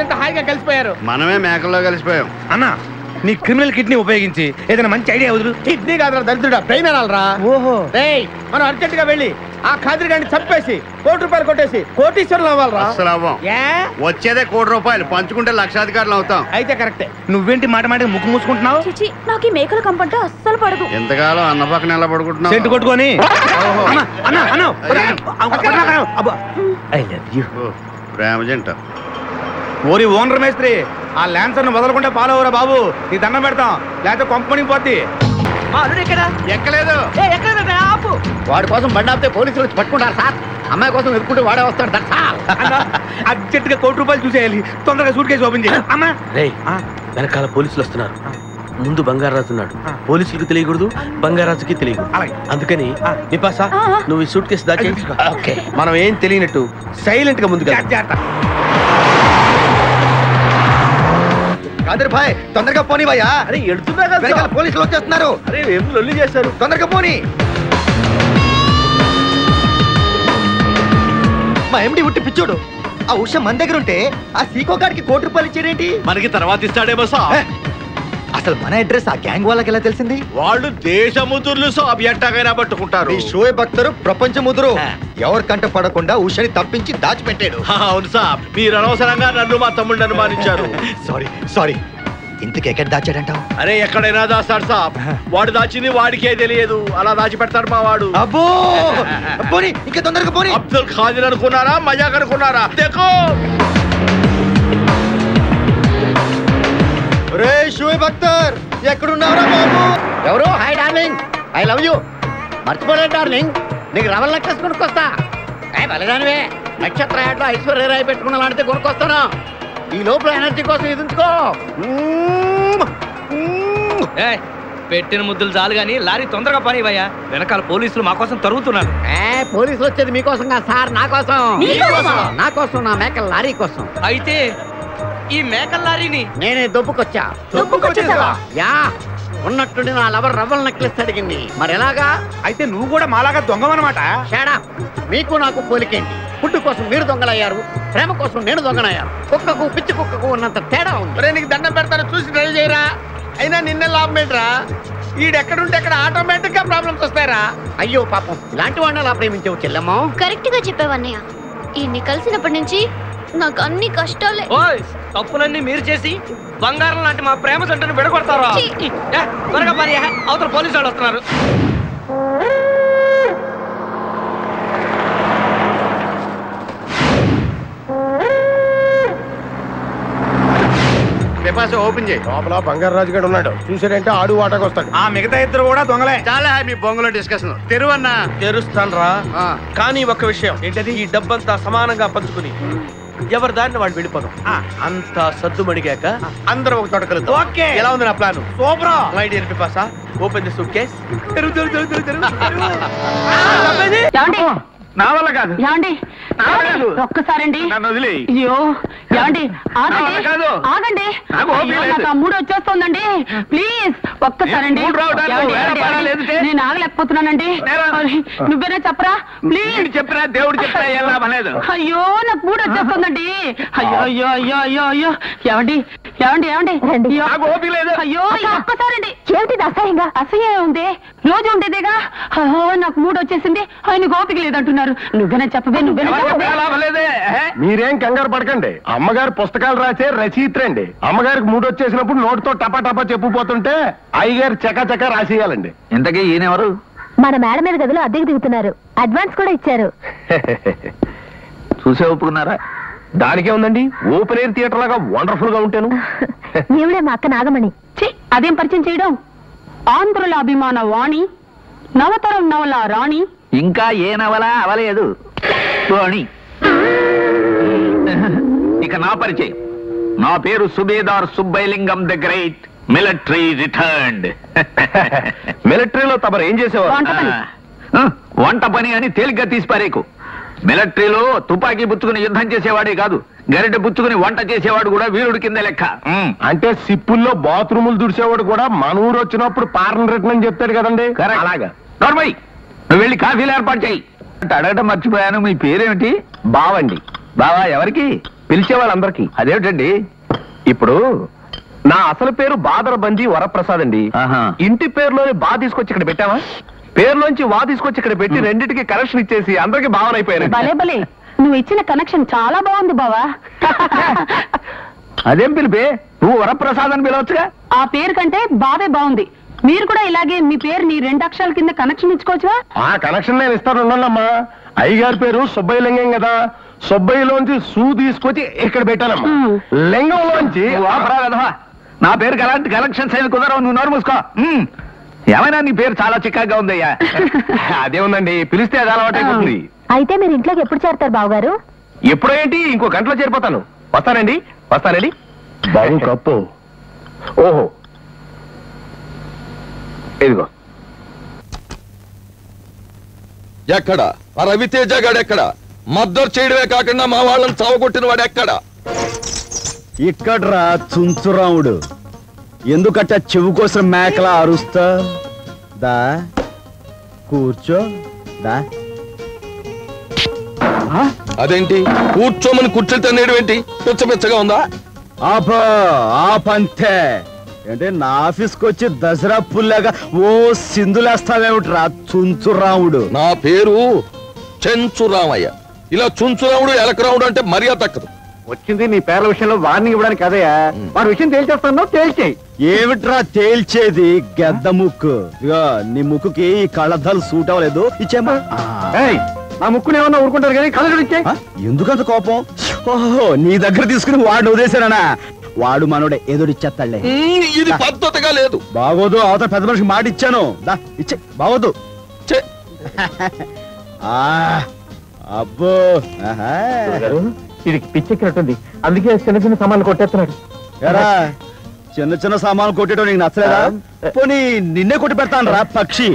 ఎప్పుడు ఇంత హాయిగా కలిసిపోయారు? మనమే మేకల్లో కలిసిపోయాం. అన్నా నీ క్రిమినల్ కిడ్నీ ఉపయోగించి ఏదైనా మంచి ఐడియా వదులు. కిడ్నీ కాదురా దరిద్రుడా, బ్రెయిన్ అనాలరా. ఓహో మనం అర్జెంట్ గా వెళ్ళి ఆ ఖాద్రి గారిని చంపేసి ₹1,00,00,000 కొట్టేసి కోటీశ్వరులు అవ్వాలరా. అసలు అవ్వం. వచ్చేదే ₹1,00,00,000 పంచుకుంటే లక్షాధికారులు అవుతాం. అయితే కరెక్టే. నువ్వేంటి మాట మాటకి ముక్కు మూసుకుంటున్నావు? నాకు ఈ మేకల కంపంటే అస్సలు పడదు. ఎంతకాలం అన్న పక్కన ఎలా పడుకుంటున్నావు? సెంటు కొట్టుకొని ప్రేమ జంట. ఓరి ఓనర్ మేస్త్రి, ఆ ల్యాన్సర్ ను వదలకుండా ఫాలో అవరా బాబు, నీ దండం పెడతాం, లేకపోతే కొంపని పోద్ది. ఎక్కలేదు. వాడి కోసం బండి ఆపితే పోలీసులు వచ్చి పట్టుకుంటారు సార్. అమ్మాయి కోసం వెతుకుంటే వాడే వస్తాడు అర్జెంట్ గా ₹1,00,00,000 చూసేయాలి. తొందరగా సూట్ కేసు ఓపెన్ చేయి. అమ్మా వెనకాల పోలీసులు వస్తున్నారు. ముందు బంగారాజు ఉన్నాడు. పోలీసులకు తెలియకూడదు, బంగారాజుకి తెలియకూడదు. అందుకని నిపాసా నువ్వు ఈ సూట్ కేసు దాచి మనం ఏం తెలియనట్టు సైలెంట్ గా ముందుకు కాదర్ భాయ్ తొందరగా పోనీ భయ్యా. అరే ఎడుతున్నా కదా, పోలీసులు వచ్చేస్తున్నారు. అరే ఏం లొల్లి చేశారు, తొందరగా పోనీ. మా ఎండి ఉట్టి పిచ్చోడు. ఆ ఉష మన దగ్గర ఉంటే ఆ సీకో గారికి ₹1,00,00,000 ఇచ్చాడేంటి? మనకి తర్వాత ఇస్తాడేమో సాబ్. అసలు మన అడ్రస్ ఆ గ్యాంగ్ వాళ్ళకి ఎలా తెలిసింది? వాళ్ళు దేశముదుర్లు సాబ్ ఎట్టాగైనా పట్టుకుంటారు. ఈ షోయబ్ అఖ్తర్ ప్రపంచ ముదురు ఎవరికంట పడకుండా ఉషని తప్పించి దాచిపెట్టాడు. అవును సాబ్, మీరు అనవసరంగా నన్ను మా తమ్ముడిని అనుమానించారు. సారీ ఇంతకు ఎక్కడ దాచాడంటావు? అరే ఎక్కడైనా దాస్తాడు సాబ్. వాడు దాచింది వాడికే తెలియదు, అలా దాచి పెడతాడు మా వాడు. అబ్బో పోనీ, ఇంకా తొందరగా పోనీ. అబ్దుల్ ఖాదిర్ అనుకున్నారా, మజాక్ అనుకున్నారా? దేఖో రే షోయబ్ అఖ్తర్ ఎక్కడున్నావురా బాబు? ఎవరు? Hi darling, I love you. మర్చిపోలేదు డార్లింగ్, నీకు రవల్ నెక్లెస్ కొనుక్కొస్తా. బలిదానివే, నక్షత్ర యాడ్లో ఐశ్వర్యరాయ్ పెట్టుకున్న లాంటిది కొనుక్కొస్తాను. ఈ లోపల ఎనర్జీ కోసం ఎదుర్కో. పెట్టిన ముద్దులు చాలు గాని లారీ తొందరగా పనివయ్యా, వెనకాల పోలీసులు మా కోసం తరుగుతున్నారు. పోలీసులు వచ్చేది మీకోసం కాదు సార్, నా కోసం. నా కోసం, నా మేకల లారీ కోసం. అయితే ఈ మేకల లారీని నేనే దొబ్బుకొచ్చా. యా, ఉన్నట్టుండి నా లవర్ రవ్వల్ నెక్లెస్ అడిగింది. మరి ఎలాగా? అయితే నువ్వు కూడా మాలాగా దొంగవన్నమాట. షేడా, మీకు నాకు పోలికేంటి? ఫుడ్ కోసం మీరు దొంగలయ్యారు, ప్రేమ కోసం నేను దొంగనయ్యాను. కుక్కకు పిచ్చి కుక్కకు ఉన్నంత తేడా ఉంది. నీకు దండం పెడతాను, చూసి డ్రైవ్ చేయరా. అయినా నిన్నే లాభం ఏంట్రా? ఈడెక్కడుంటే అక్కడ ఆటోమేటిక్ గా ప్రాబ్లమ్స్ వస్తాయరా. అయ్యో పాపం, ఇలాంటి వాడిని అలా ప్రేమించవు చెల్లెమ్మో. కరెక్ట్ గా చెప్పావన్నయ్య. ఈయన్ని కలిసినప్పటి నుంచి నాకు అన్ని కష్టాలే. తప్పులన్నీ మీరు చేసి బంగారం లాంటి మా ప్రేమ జంటను విడగొడతారా? త్వరగా పని, అవతల పోలీసు వాళ్ళు వస్తున్నారు. ఓపెన్ చేయి. లోపల బంగారాజు గారు ఉన్నాడు, చూసాడంటే ఆడు వాటకు వస్తాడు. ఆ మిగతా ఇద్దరు కూడా దొంగలే. చాలా మీ బొంగులో డిస్కషన్. తెరువన్నా. తెరుస్తాను రా, కానీ ఒక్క విషయం ఏంటది, ఈ డబ్బంతా సమానంగా పంచుకుని ఎవరి దారిని వాడు వెళ్ళిపోదాం. అంతా సద్దు మడిగాక అందరం ఒక తోట కలుద్దాం. ఓకే, ఎలా ఉంది నా plan? Super. My dear పిపాసా, open the suit case. నా వల్ల కాదు. ఒక్కసారండి, నన్ను వదిలే. అయ్యో ఏమండి, ఆగండి. మూడు వచ్చేస్తుందండి, ప్లీజ్ ఒక్కసారండి. నేను ఆగలేకపోతున్నానండి. నువ్వేనా చెప్పరా ప్లీజ్? చెప్పినా దేవుడు చెప్పినా ఏం లాభం లేదు. అయ్యో నాకు మూడు వచ్చేస్తుందండి. అయ్యో అయ్యో అయ్యో అయ్యో అయ్యో. ఏమండి ఏమండి ఏమండి, అయ్యో ఒక్కసారండి. ఏమిటి అసహ్యంగా? అసహ్యం ఉంది, రోజు ఉండేదేగా. నాకు మూడు వచ్చేసింది, ఆయన గోపిక లేదంటున్నారు. నువ్వేనా చెప్పవే, నువ్వేనా చెప్పవే. మీరేం కంగారు పడకండి, అమ్మగారు పుస్తకాలు రాసే రచయిత్రండి. అమ్మగారికి మూడు వచ్చేసినప్పుడు నోటితో టపా టపా చెప్పుపోతుంటే అయ్యగారు చకా రాసేయాలండి. ఇంతకీ ఈయనెవరు? మన మేడ మీద గదిలో అద్దెకి దిగుతున్నారు, అడ్వాన్స్ కూడా ఇచ్చారు. చూసే ఒప్పుకున్నారా? దానికే ఉందండి, ఓపెన్ ఎయిర్ థియేటర్ లాగా వండర్ఫుల్ గా ఉంటాను. ఈవిడే మా అక్క నాగమణి. అదేం పరిచయం చేయడం? ఆంధ్రుల అభిమాన వాణి, నవతరం నవల రాణి. ఇంకా ఏ నవల అవలేదు వాణి. ఇక నా పరిచయం, నా పేరు subedar Subbailingam the great, military returned. మిలిటరీలో తమరు ఏం చేసేవారు? వంట పని అని తేలిగ్గా తీసిపారేకు. మిలిటరీలో తుపాకీ బుచ్చుకుని యుద్ధం చేసేవాడే కాదు, గరిటె బుచ్చుకుని వంట చేసేవాడు కూడా వీరుడి కింద లెక్క. అంటే సిప్పుల్లో బాత్రూములు దుడిసేవాడు కూడా మన ఊరు వచ్చినప్పుడు పార్లర్ రిటర్న్ అని చెప్తాడు కదండి. అలాగా. నోర్మై, నువ్వు వెళ్ళి కాఫీలు ఏర్పాటు చేయి. అడగటం మర్చిపోయాను, మీ పేరేమిటి? బావండి. బావా ఎవరికి? పిలిచే వాళ్ళందరికీ. అదేమిటండి? ఇప్పుడు నా అసలు పేరు బాదరబంది వరప్రసాద్ అండి. ఇంటి పేరులోని బా తీసుకొచ్చి ఇక్కడ పెట్టావా? పేరులోంచి వా తీసుకొచ్చి ఇక్కడ పెట్టి రెండింటికి కనెక్షన్ ఇచ్చేసి అందరికి భావన అయిపోయాను. భలే భలే, నువ్వు ఇచ్చిన కనెక్షన్ చాలా బాగుంది బావా. అదేం పిలిపే, నువ్వు వరప్రసాద్ అని పిలవచ్చుగా. ఆ పేరు కంటే బావే బాగుంది. మీరు కూడా ఇలాగే మీ పేరు నీ 2 అక్షరాల కింద కనెక్షన్ ఇచ్చుకోవచ్చుగా. ఆ కనెక్షన్ నేను ఇస్తాను ఉన్నానమ్మా. అయ్యగారి పేరు సుబ్బయ్య లింగం కదా, సుబ్బయ్యలోంచి సూ తీసుకొచ్చి ఇక్కడ పెట్టానమ్మా. లింగంలోంచి నా పేరుకి అలాంటి కలెక్షన్స్ అయిన కుదరవు. నువ్వు నోరు మూసుకో. ఏమైనా నీ పేరు చాలా చిక్కగా ఉందయ్యా. అదే ఉందండి, పిలిస్తే అది అలవాటైపోతుంది. అయితే మీరు ఇంట్లోకి ఎప్పుడు చేరతారు బావగారు? ఎప్పుడో ఏంటి, ఇంకో గంటలో చేరిపోతాను. వస్తానండి. బాబు కప్పు. ఓహో ఇదిగో. ఎక్కడ ఆ రవితేజ గాడు? ఎక్కడ మద్దతు చేయడమే కాకుండా మా వాళ్ళని చావగొట్టిన వాడు ఎక్కడ? ఇక్కడ్రా చుంచురాముడు. ఎందుకట్ట చెవు కోసం మేకలా అరుస్తా? దా కూర్చో. దా. అదేంటి కూర్చోమని కుర్చీలు తన్నేడు ఏంటి? పిచ్చపిచ్చగా ఉందా? ఆపంతే. అంటే నా ఆఫీస్కి వచ్చి దసరా పుల్లాగా ఓ సింధులేస్తావేమిట్రా చుంచురాముడు? నా పేరు చెంచురామయ్య. ఇలా చుంచురాముడు ఎలకరాముడు అంటే మర్యాద తక్కదు. వచ్చింది నీ పేర్ల విషయంలో వార్నింగ్ ఇవ్వడానికి కదయా. వాడి విషయం తేల్చేస్తాను, తేల్చేయి. ఏమిట్రా తేల్చేది? గెద్ద ముక్కు. ఇగో నీ ముక్కుకి ఈ కళ్ళద్దాలు సూట్ అవ్వలేదు. ఇచ్చేమా. నా ముక్కుని ఏమన్నా ఊరుకుంటారు కానీ కళ్ళ ఇచ్చే. ఎందుకంత కోపం? ఓహో, నీ దగ్గర తీసుకుని వాడిని వదిలేశానా? వాడు మనోడే ఎదురిచ్చేస్తాడులే. ఇది పద్ధతిగా లేదు. బాగోదు. అవతల పెద్ద మనిషికి మాట ఇచ్చాను. దా ఇచ్చే. బాగోదు. అబ్బో ఇది పిచ్చెక్కినట్టుంది, అందుకే చిన్న చిన్న సామాన్లు కొట్టేస్తున్నాడు. ఎరా చిన్న చిన్న సామాన్లు కొట్టేటో నీకు నచ్చలేదా? పోనీ నిన్నే కొట్టి పెడతాను రా పక్షి.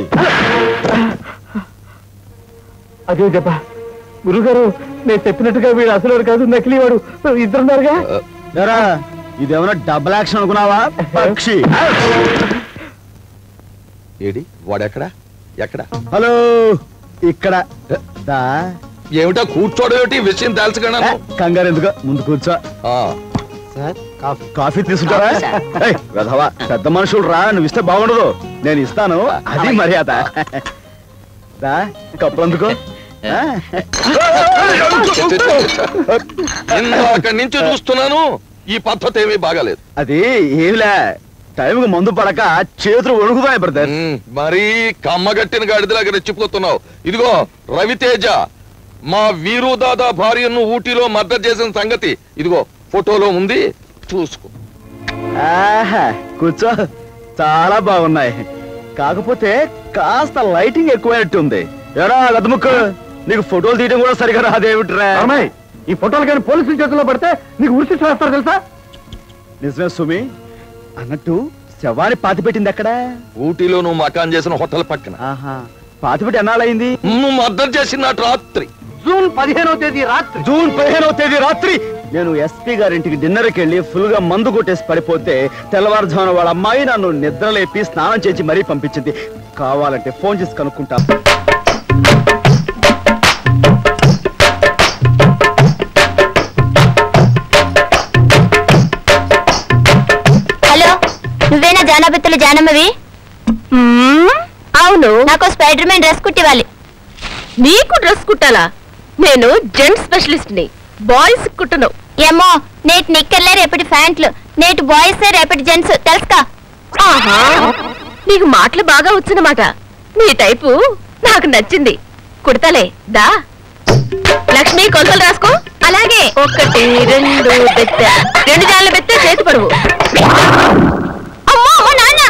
అదే దెబ్బ. గురుగారు, నేను చెప్పినట్టుగా వీడు అసలు కాదు, నకిలీ వాడు. ఇద్దరున్నారుగా. ఎరా ఇదేమన్నా డబుల్ యాక్షన్ అనుకున్నావా పక్షి? ఏడి వాడెక్కడా? ఎక్కడ? హలో, ఇక్కడ. దా. ఏమిటా కూర్చోడం? ఏమిటి విషయం తెలుసుకున్నా? కంగారు ఎందుకు, ముందు కూర్చో. కాఫీ తీసుకుంటారా? వెధవా, పెద్ద మనుషులు రా, నువ్వు ఇస్తే బాగుండదు. నేను ఇస్తాను, అది మర్యాద. కప్పులు అందుకో. అక్కడి నుంచి చూస్తున్నాను, ఈ పద్ధతి ఏమీ బాగాలేదు. అది ఏమిలే, టైంకి మందు పడక చేతులు వణుకుతాయి బ్రదర్. మరీ కమ్మగట్టిన గాడిదలాగా రెచ్చిపోతున్నావు. ఇదిగో రవితేజ, మా వీరు దాదా భార్యను ఊటీలో మర్డర్ చేసిన సంగతి ఇదిగో ఫోటోలో ఉంది, చూసుకో. కూర్చో. చాలా బాగున్నాయి, కాకపోతే కాస్త లైటింగ్ ఎక్కువైనట్టుంది. ఎరా గదముక్క, నీకు ఫోటోలు తీయడం కూడా సరిగా రాదేమిట్రా? ఈ ఫోటోలు కానీ పోలీసుల చేతుల్లో పడితే నీకు ఉరిసి చేస్తారు తెలుసా? నిజమే సుమి. అన్నట్టు శవాన్ని పాతిపెట్టింది ఎక్కడ? ఊటీలో నువ్వు మకాన్ చేసిన హోటల్ పక్కన. పాతిపెట్టి ఎన్నాళ్ళయింది? నువ్వు మర్డర్ చేసిన రాత్రి జూన్ 15వ తేదీ రాత్రి. జూన్ 15వ తేదీ రాత్రి నేను ఎస్పీ గారింటికి డిన్నర్కి వెళ్ళి ఫుల్ గా మందు కొట్టేసి పడిపోతే తెల్లవారుజామున వాళ్ళ అమ్మాయి నన్ను నిద్రలేపి స్నానం చేసి మరీ పంపించింది. కావాలంటే ఫోన్ చేసి కనుక్కుంటా. హలో, నువ్వేనా జానబెత్తుల జానమ్మవి? అవును, నాకు స్పైడర్ మ్యాన్ డ్రెస్ కుట్టివ్వాలి. నీకు డ్రెస్ కుట్టాలా? నేను జెంట్స్ స్పెషలిస్ట్ ని, బాయ్స్ కుట్టను. ఏమో, నేటి నిక్కర్లే రేపటి ప్యాంట్లు, నేటి బాయ్స్ రేపటి జెంట్స్, తెలుసుకా? ఆహా, నీకు మాటలు బాగా వచ్చినమాట. నీ టైపు నాకు నచ్చింది, కుడతలే. దా లక్ష్మి, కొలతలు రాసుకో. అలాగే. 1 2 బెత్త, 2 జాన్ల బెత్త, చేతి పరువు. అమ్మో నాన్న,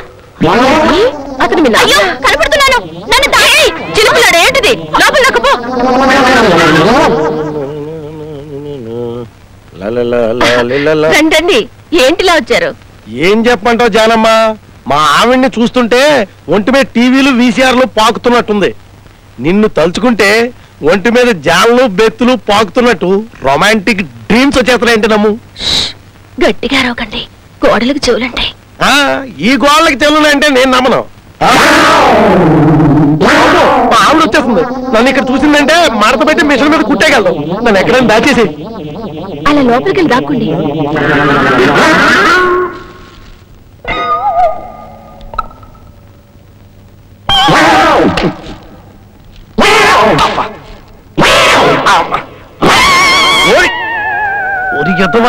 అతను మీ అయ్యో కనపడుతున్నాను, నన్ను తాయి. చిలుపులాడు ఏంటిది? లోపల నొక్కపో. రండి, ఏంటిలా వచ్చారు? ఏం చెప్పమంటావు జానమ్మ, మా ఆవిడ్ని చూస్తుంటే ఒంటి మీద టీవీలు వీసీఆర్లు పాకుతున్నట్టుంది. నిన్ను తలుచుకుంటే ఒంటి మీద జాన్లు బెత్తులు పాకుతున్నట్టు రొమాంటిక్ డ్రీమ్స్ వచ్చేస్తున్నాయంటే నమ్ము. గట్టిగా అరవకండి, గోడలకు చెవులంటాయి. ఈ గోళ్ళకి చెవులంటే నేను నమ్మను. మా ఆవిడ ఆవిడ వచ్చేస్తుంది. నన్ను ఇక్కడ చూసిందంటే మడత పెట్టి మిషన్ మీద కుట్టేయగలదు. నన్ను ఎక్కడైనా దాచేసి అలా లోపలికి వెళ్ళి దాక్కుండి.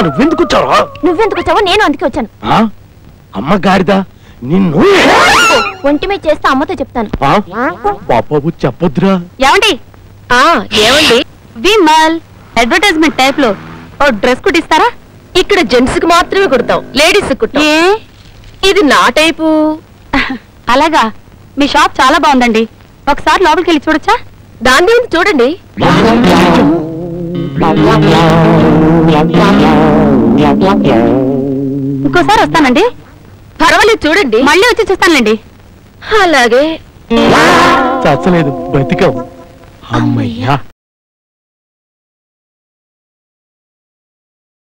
నువ్వెందుకు వచ్చావా? నువ్వెందుకు వచ్చావో నేను అందుకే వచ్చాను. అమ్మ గాడిదా నిన్ను ఒంటి మీద చేస్తే అమ్మతో చెప్తాను. పాపపు చెప్పొద్దురా. ఏమండి ఏమండి విమల్ అడ్వర్టైజ్మెంట్ టైప్ లో ఓ డ్రెస్ కుట్టిస్తారా? ఇక్కడ జెంట్స్ కి మాత్రమే కుడతాం, లేడీస్ కుట్టాం. ఇది నా టైపు. అలాగా, మీ షాప్ చాలా బాగుందండి. ఒకసారి లోపలికి వెళ్ళి చూడొచ్చా? దాని గురించి చూడండి. ఇంకోసారి వస్తానండి. పర్వాలేదు చూడండి, మళ్ళీ వచ్చి చూస్తానులేండి. అలాగే. చచ్చలేదు, బతికావు. అమ్మయ్యా.